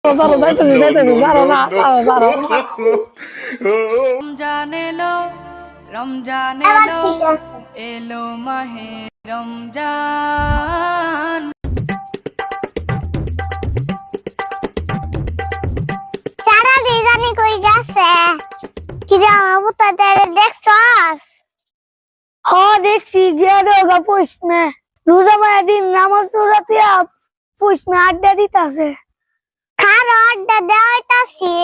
রমজান এলো রমজান এলো এলো মাহে রমজান। সারা দিদানি কই গেছে কিরে আমার পুতাদের দেখছস? হ দেখছি গিয়া দেওয়া পুষমে রোজা মায়া দিন নামাজ রোজা তুই পুষমে আড্ডা দিতাছে। খার আড্ডা দেওয়াইতাছি।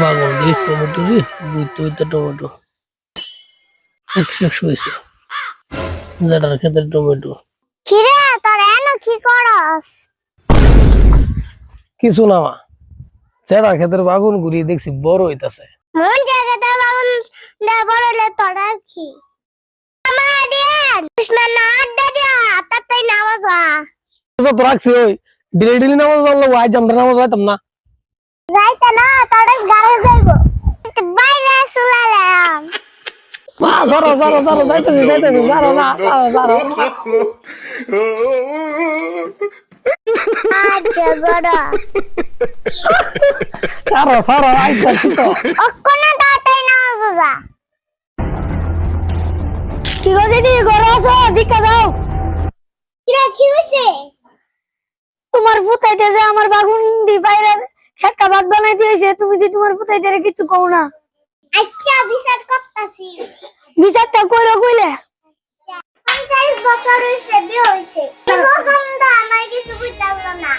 বাগান দিয়ে টমেটো রে বুঝতে বুঝতে টমেটো একশো হয়েছে যাটার ক্ষেত্রে টমেটো। কিরে তোর এনো কি করস? কিছু না মা, চেরা ক্ষেতের বাগুন ঘুরিয়ে দেখছি বড় হইতাছে। মন জায়গাটা বাবুন দে বড়লে তোর আর কি আমার দিন কৃষ্ণ না আড্ডা দিয়া তাতেই নামাজ তো রাখছি ওই ডেলি ডেলি নামাজ আল্লাহ আজ আমরা নামাজ হইতাম না। যাইতে না তোর গাড়ি যাইবো বাইরে শুলালাম। মা ধরো ধরো ধরো যাইতেছি যাইতেছি ধরো না ধরো আচ্ছা গড়া ছাড়ো ছাড়ো আইতাছি তো। অক্ষণে তাতেই নামাজ যা। কি গো দিদি ঘরে আছো? দিকা দাও। কিরে কি হইছে? তোমার ফুতাইতে যে আমার বাগুন দি বাইরে একটা ভাত বানাইতে হইছে, তুমি যে তোমার ফুতাইতে কিছু কও না। আচ্ছা বিচার করতাছি। বিচারটা কইলো কইলে 50 বছর হইছে বিয়ে হইছে পছন্দ আমার কিছু বুঝালো না।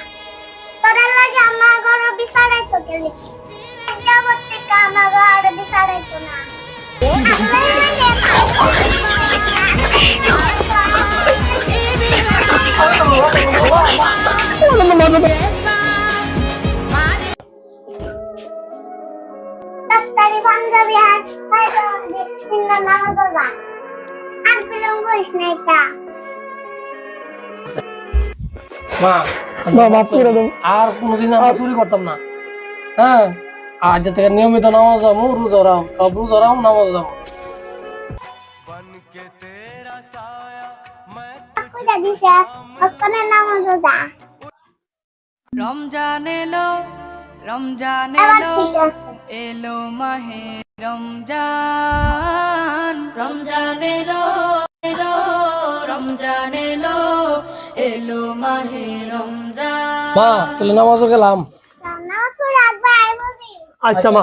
তোরা লাগে আমার ঘর বিচারাইতো গেলি যাবত থেকে আমার ঘর বিচারাইতো না। তাড়াতাড়ি পাঞ্জাবি আর নামাজ পড়বা আর বিলম্ব করিস না এটা। মা মাফ করে দাও, আর কোনোদিন আমরা চুরি করতাম না। হ্যাঁ আজ থেকে নিয়মিত নামাজ যাবো, রোজা রাম সব রোজা রাম নামাজ যাবো। কইরা দিছে ওখানে নামাজ যা। রমজান এলো রমজান এবার এলো ঠিক আছে। এলো মাহে রমজান। রমজান এলো এলো রমজান এলো এলো মাহে রমজান। মা তাহলে নামাজও গেলাম। নামাজ পড়া আইবো। আচ্ছা মা।